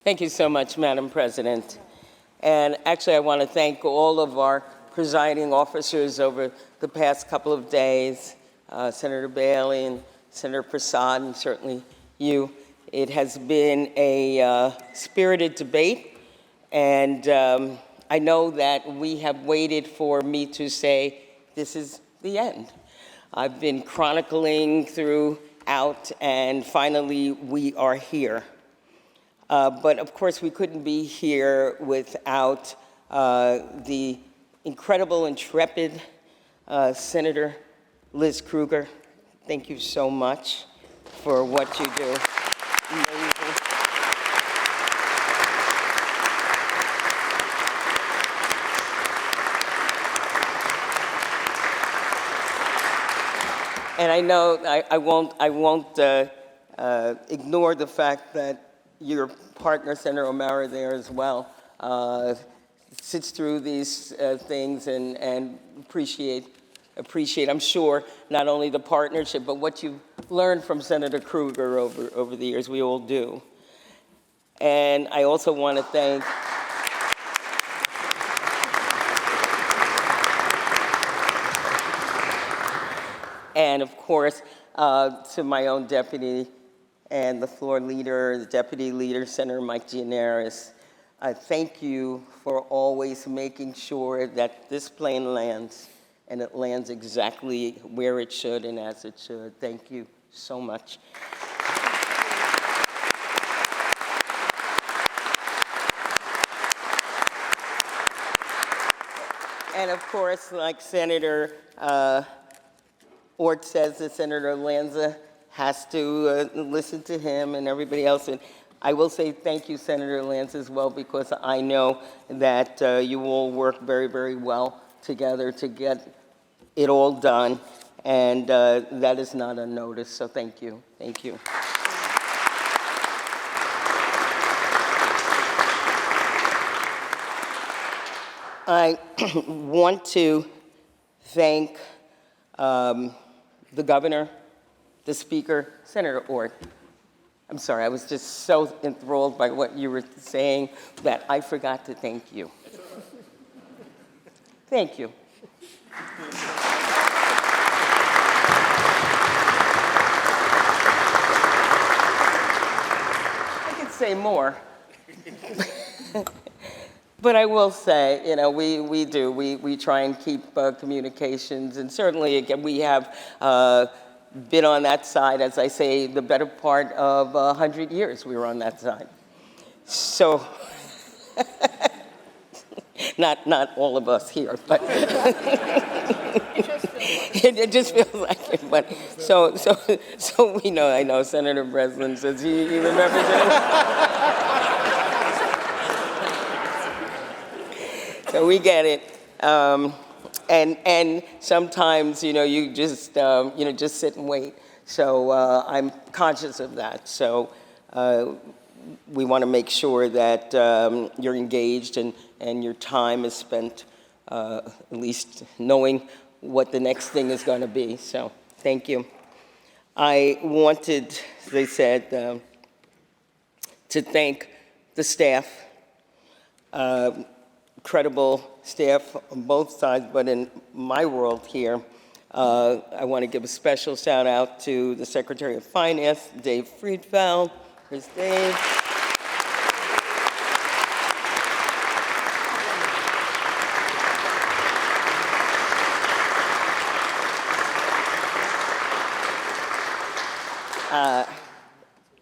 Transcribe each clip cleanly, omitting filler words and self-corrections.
Thank you so much, Madam President. And actually, I want to thank all of our presiding officers over the past couple of days, Senator Bailey and Senator Prasad, and certainly you. It has been a spirited debate, and I know that we have waited for me to say, this is the end. I've been chronicling throughout, and finally, we are here. But of course, we couldn't be here without the incredible, intrepid Senator Liz Krueger. Thank you so much for what you do. Amazing. And I know I won't ignore the fact that your partner, Senator O'Mara, there as well, sits through these things and appreciate, I'm sure, not only the partnership, but what you've learned from Senator Krueger over the years. We all do. And I also want to thank and of course, to my own deputy and the floor leader, the deputy leader, Senator Mike Gianaris. I thank you for always making sure that this plane lands, and it lands exactly where it should and as it should. Thank you so much. And of course, like Senator Ort says, that Senator Lanza has to listen to him and everybody else. And I will say thank you, Senator Lanza, as well, because I know that you all work very, very well together to get it all done. And that is not unnoticed, so thank you. Thank you. I want to thank the governor, the speaker, Senator Ort. I'm sorry, I was just so enthralled by what you were saying that I forgot to thank you. Thank you. I could say more. But I will say, you know, we try and keep communications, and certainly, again, we have been on that side, as I say, the better part of 100 years we were on that side. So, not all of us here, but it just feels like it. But so we know. I know Senator Breslin says he remembers it. So we get it. And sometimes, you know, you just sit and wait. So I'm conscious of that. So we want to make sure that you're engaged and your time is spent at least knowing what the next thing is going to be. So thank you. I wanted, as I said, to thank the staff. Incredible staff on both sides, but in my world here, I want to give a special shout out to the Secretary of Finance, Dave Friedfeld. Here's Dave.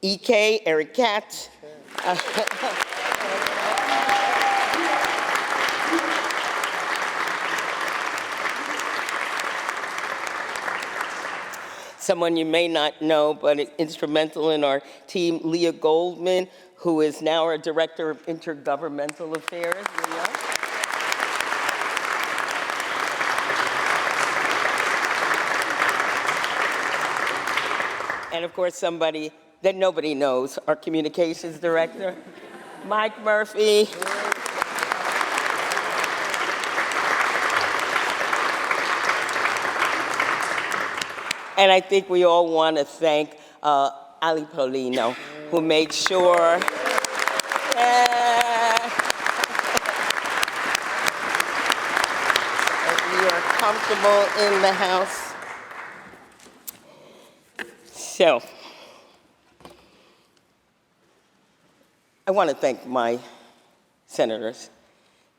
EK, Eric Katz. Someone you may not know, but instrumental in our team, Leah Goldman, who is now our Director of Intergovernmental Affairs. Leah. And of course, somebody that nobody knows, our Communications Director, Mike Murphy. And I think we all want to thank Ali Paulino, who made sure comfortable in the House. So, I want to thank my senators.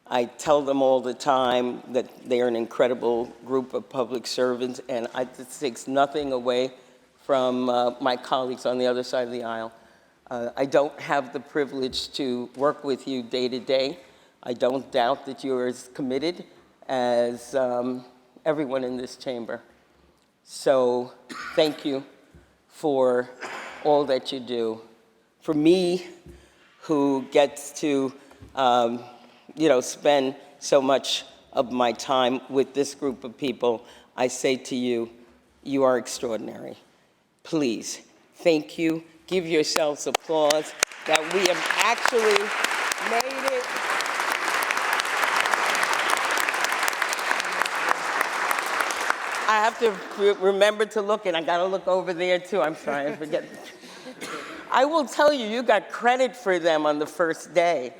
I tell them all the time that they're an incredible group of public servants, and this takes nothing away from my colleagues on the other side of the aisle. I don't have the privilege to work with you day to day. I don't doubt that you're as committed as everyone in this chamber. So thank you for all that you do. For me, who gets to spend so much of my time with this group of people, I say to you, you are extraordinary. Please, thank you. Give yourselves applause that we have actually made it. I have to remember to look, and I got to look over there too. I'm sorry, I forget. I will tell you, you got credit for them on the first day.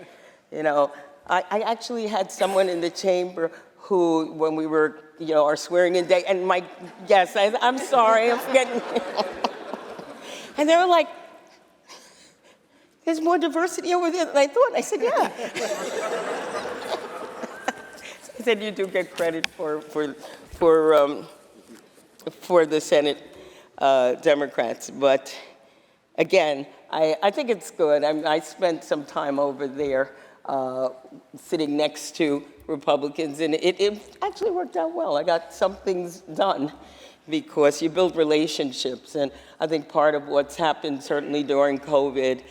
You know, I actually had someone in the chamber who, when we were, our swearing in day, and I'm sorry, I'm forgetting. And they were like, there's more diversity over there than I thought. I said, yeah. I said, you do get credit for the Senate Democrats. But again, I think it's good. I spent some time over there sitting next to Republicans, and it actually worked out well. I got some things done because you build relationships. And I think part of what's happened, certainly during COVID,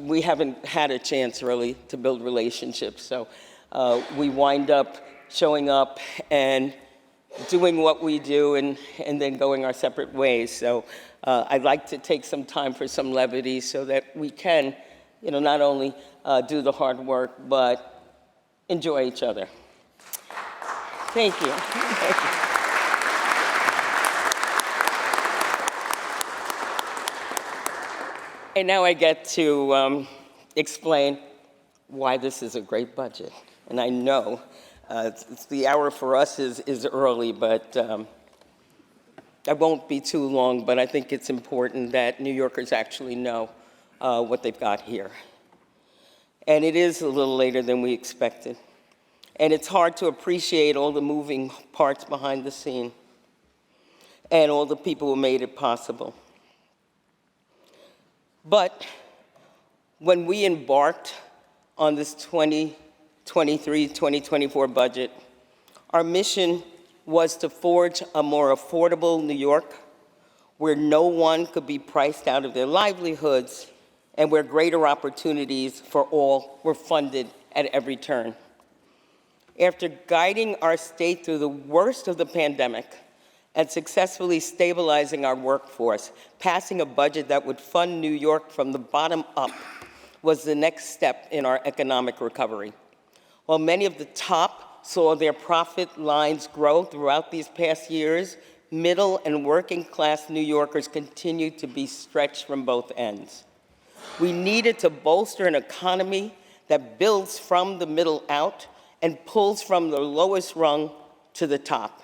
we haven't had a chance really to build relationships. So we wind up showing up and doing what we do and then going our separate ways. So I'd like to take some time for some levity so that we can, not only do the hard work, but enjoy each other. Thank you. Thank you. And now I get to explain why this is a great budget. And I know it's the hour for us is early, but I won't be too long, but I think it's important that New Yorkers actually know what they've got here. And it is a little later than we expected. And it's hard to appreciate all the moving parts behind the scene and all the people who made it possible. But when we embarked on this 2023-2024 budget, our mission was to forge a more affordable New York where no one could be priced out of their livelihoods and where greater opportunities for all were funded at every turn. After guiding our state through the worst of the pandemic and successfully stabilizing our workforce, passing a budget that would fund New York from the bottom up was the next step in our economic recovery. While many of the top saw their profit lines grow throughout these past years, middle and working class New Yorkers continued to be stretched from both ends. We needed to bolster an economy that builds from the middle out and pulls from the lowest rung to the top.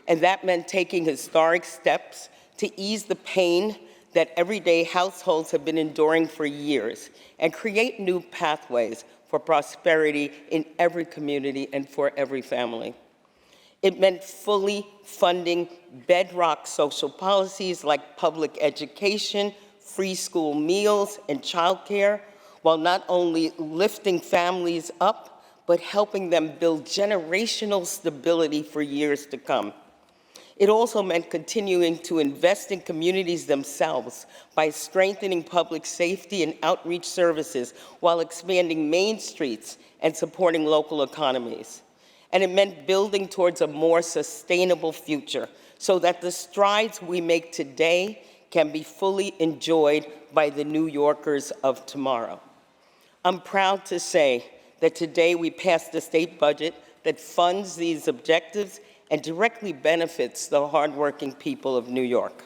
And that meant taking historic steps to ease the pain that everyday households have been enduring for years and create new pathways for prosperity in every community and for every family. It meant fully funding bedrock social policies like public education, free school meals, and childcare, while not only lifting families up, but helping them build generational stability for years to come. It also meant continuing to invest in communities themselves by strengthening public safety and outreach services while expanding main streets and supporting local economies. And it meant building towards a more sustainable future so that the strides we make today can be fully enjoyed by the New Yorkers of tomorrow. I'm proud to say that today we passed a state budget that funds these objectives and directly benefits the hardworking people of New York.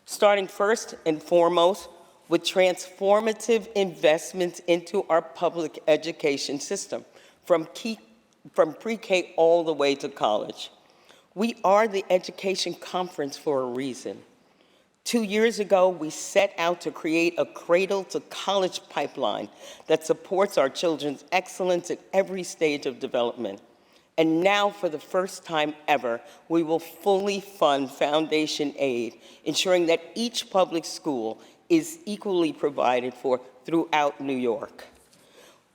Starting first and foremost with transformative investments into our public education system, from pre-K all the way to college. We are the education conference for a reason. 2 years ago, we set out to create a cradle-to-college pipeline that supports our children's excellence at every stage of development. And now, for the first time ever, we will fully fund foundation aid, ensuring that each public school is equally provided for throughout New York.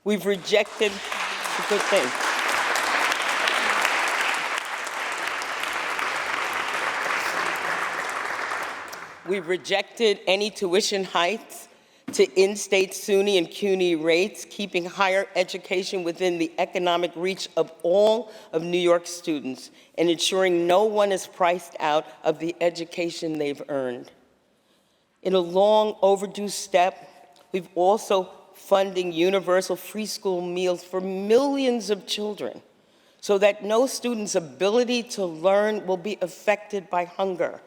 We've rejected, it's a good thing. We've rejected any tuition hikes to in-state SUNY and CUNY rates, keeping higher education within the economic reach of all of New York students and ensuring no one is priced out of the education they've earned. In a long overdue step, we've also funding universal free school meals for millions of children so that no student's ability to learn will be affected by hunger.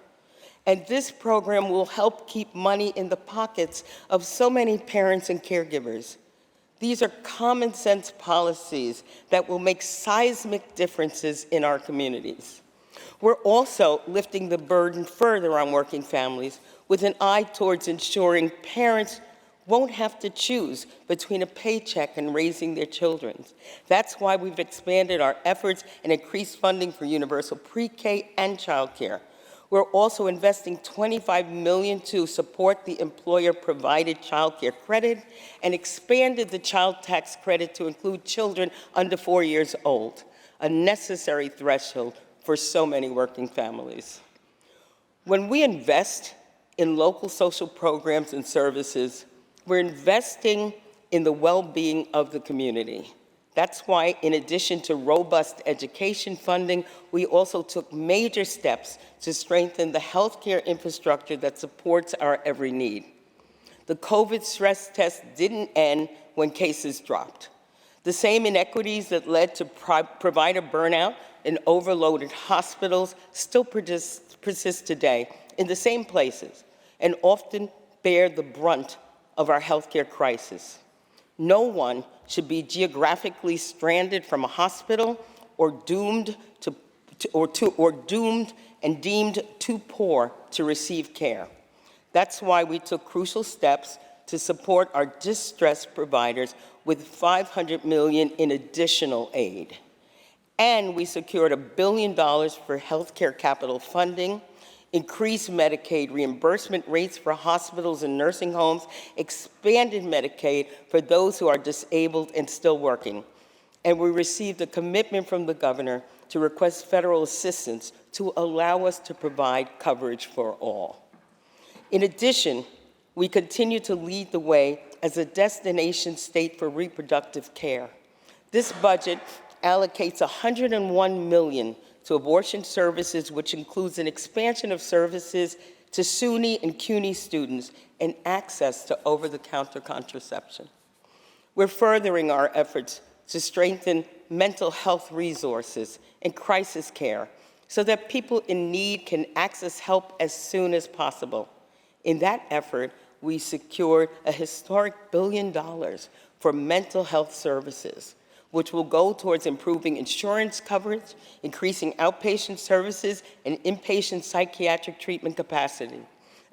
And this program will help keep money in the pockets of so many parents and caregivers. These are common sense policies that will make seismic differences in our communities. We're also lifting the burden further on working families with an eye towards ensuring parents won't have to choose between a paycheck and raising their children. That's why we've expanded our efforts and increased funding for universal pre-K and childcare. We're also investing $25 million to support the employer-provided child care credit and expanded the child tax credit to include children under 4 years old, a necessary threshold for so many working families. When we invest in local social programs and services, we're investing in the well-being of the community. That's why, in addition to robust education funding, we also took major steps to strengthen the healthcare infrastructure that supports our every need. The COVID stress test didn't end when cases dropped. The same inequities that led to provider burnout and overloaded hospitals still persist today in the same places and often bear the brunt of our healthcare crisis. No one should be geographically stranded from a hospital or doomed and deemed too poor to receive care. That's why we took crucial steps to support our distressed providers with $500 million in additional aid. And we secured $1 billion for healthcare capital funding, increased Medicaid reimbursement rates for hospitals and nursing homes, expanded Medicaid for those who are disabled and still working. And we received a commitment from the governor to request federal assistance to allow us to provide coverage for all. In addition, we continue to lead the way as a destination state for reproductive care. This budget allocates $101 million to abortion services, which includes an expansion of services to SUNY and CUNY students and access to over-the-counter contraception. We're furthering our efforts to strengthen mental health resources and crisis care so that people in need can access help as soon as possible. In that effort, we secured a historic $1 billion for mental health services, which will go towards improving insurance coverage, increasing outpatient services, and inpatient psychiatric treatment capacity.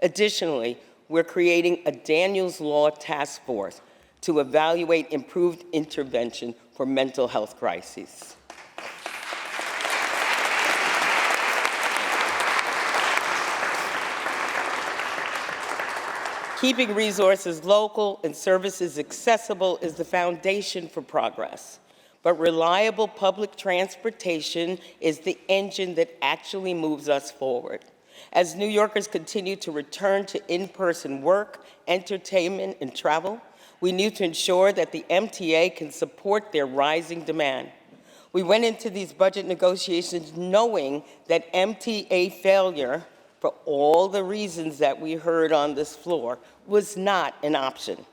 Additionally, we're creating a Daniels Law task force to evaluate improved intervention for mental health crises. Keeping resources local and services accessible is the foundation for progress. But reliable public transportation is the engine that actually moves us forward. As New Yorkers continue to return to in-person work, entertainment, and travel, we need to ensure that the MTA can support their rising demand. We went into these budget negotiations knowing that MTA failure, for all the reasons that we heard on this floor, was not an option.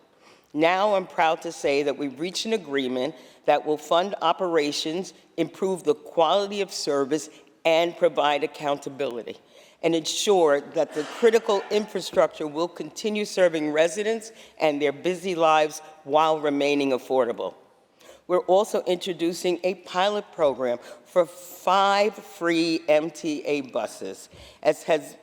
Now I'm proud to say that we've reached an agreement that will fund operations, improve the quality of service, and provide accountability, and ensure that the critical infrastructure will continue serving residents and their busy lives while remaining affordable. We're also introducing a pilot program for 5 free MTA buses, as has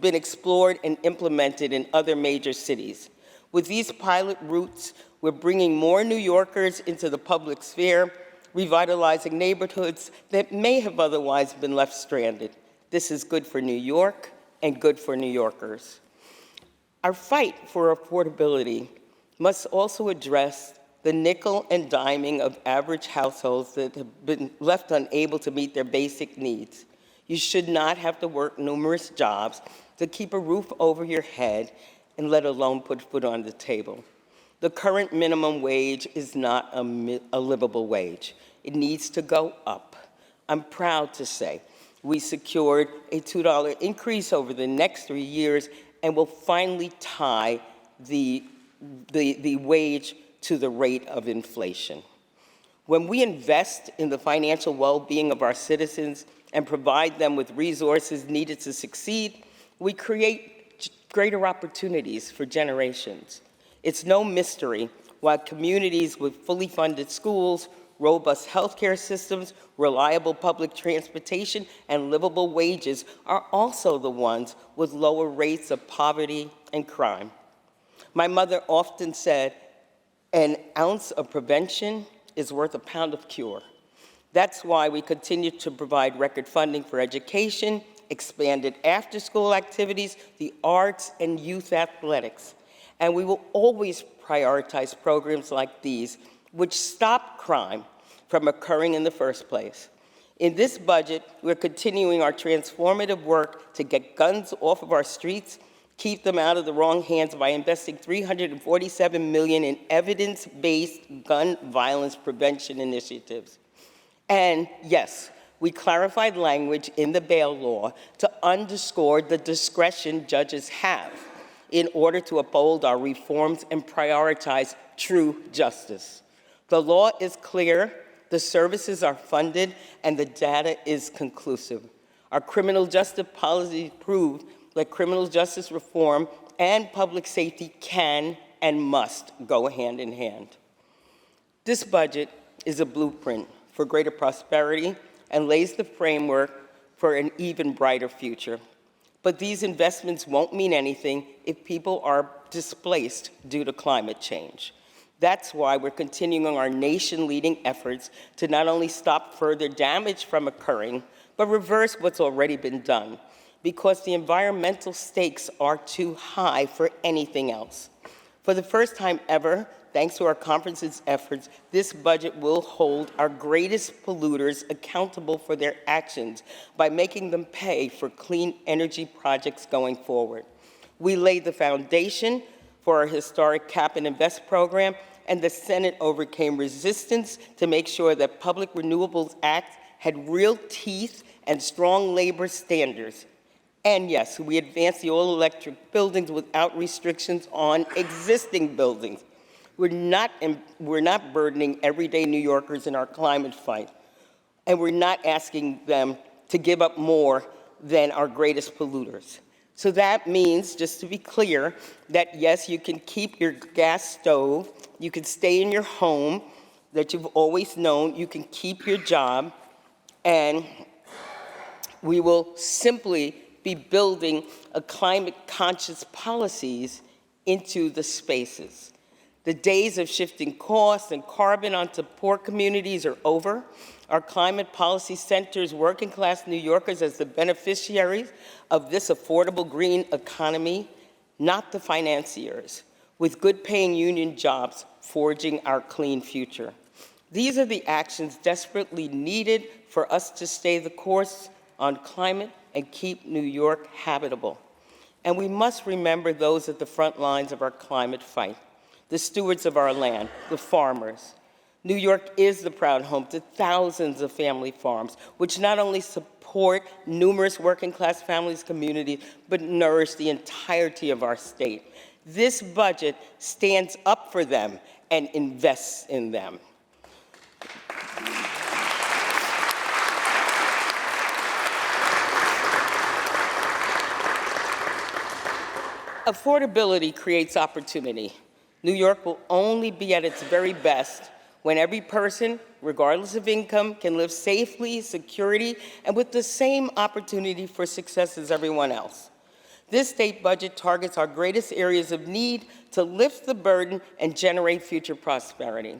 been explored and implemented in other major cities. With these pilot routes, we're bringing more New Yorkers into the public sphere, revitalizing neighborhoods that may have otherwise been left stranded. This is good for New York and good for New Yorkers. Our fight for affordability must also address the nickel and diming of average households that have been left unable to meet their basic needs. You should not have to work numerous jobs to keep a roof over your head and let alone put food on the table. The current minimum wage is not a livable wage. It needs to go up. I'm proud to say we secured a $2 increase over the next 3 years and will finally tie the wage to the rate of inflation. When we invest in the financial well-being of our citizens and provide them with resources needed to succeed, we create greater opportunities for generations. It's no mystery why communities with fully funded schools, robust healthcare systems, reliable public transportation, and livable wages are also the ones with lower rates of poverty and crime. My mother often said, an ounce of prevention is worth a pound of cure. That's why we continue to provide record funding for education, expanded after-school activities, the arts, and youth athletics. And we will always prioritize programs like these, which stop crime from occurring in the first place. In this budget, we're continuing our transformative work to get guns off of our streets, keep them out of the wrong hands by investing $347 million in evidence-based gun violence prevention initiatives. And yes, we clarified language in the bail law to underscore the discretion judges have in order to uphold our reforms and prioritize true justice. The law is clear, the services are funded, and the data is conclusive. Our criminal justice policy proved that criminal justice reform and public safety can and must go hand in hand. This budget is a blueprint for greater prosperity and lays the framework for an even brighter future. But these investments won't mean anything if people are displaced due to climate change. That's why we're continuing our nation-leading efforts to not only stop further damage from occurring, but reverse what's already been done, because the environmental stakes are too high for anything else. For the first time ever, thanks to our conference's efforts, this budget will hold our greatest polluters accountable for their actions by making them pay for clean energy projects going forward. We laid the foundation for our historic Cap and Invest program, and the Senate overcame resistance to make sure that Public Renewables Act had real teeth and strong labor standards. And yes, we advanced the all-electric buildings without restrictions on existing buildings. We're not burdening everyday New Yorkers in our climate fight, and we're not asking them to give up more than our greatest polluters. So that means, just to be clear, that yes, you can keep your gas stove, you can stay in your home that you've always known, you can keep your job, and we will simply be building a climate-conscious policies into the spaces. The days of shifting costs and carbon onto poor communities are over. Our climate policy centers working-class New Yorkers as the beneficiaries of this affordable green economy, not the financiers, with good-paying union jobs forging our clean future. These are the actions desperately needed for us to stay the course on climate and keep New York habitable. And we must remember those at the front lines of our climate fight, the stewards of our land, the farmers. New York is the proud home to thousands of family farms, which not only support numerous working-class families' communities, but nourish the entirety of our state. This budget stands up for them and invests in them. Affordability creates opportunity. New York will only be at its very best when every person, regardless of income, can live safely, security, and with the same opportunity for success as everyone else. This state budget targets our greatest areas of need to lift the burden and generate future prosperity.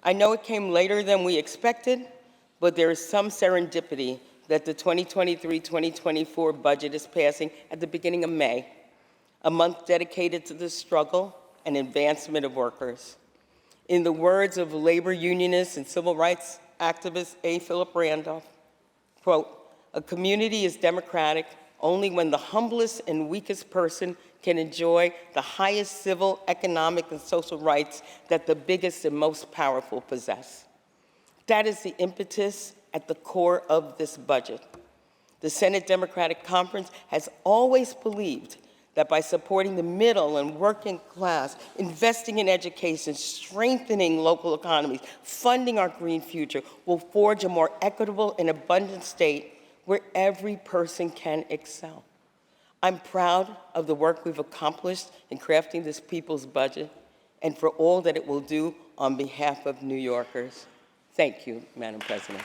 I know it came later than we expected, but there is some serendipity that the 2023-2024 budget is passing at the beginning of May, a month dedicated to the struggle and advancement of workers. In the words of labor unionist and civil rights activist A. Philip Randolph, quote, "A community is democratic only when the humblest and weakest person can enjoy the highest civil, economic, and social rights that the biggest and most powerful possess." That is the impetus at the core of this budget. The Senate Democratic Conference has always believed that by supporting the middle and working class, investing in education, strengthening local economies, funding our green future, will forge a more equitable and abundant state where every person can excel. I'm proud of the work we've accomplished in crafting this people's budget and for all that it will do on behalf of New Yorkers. Thank you, Madam President.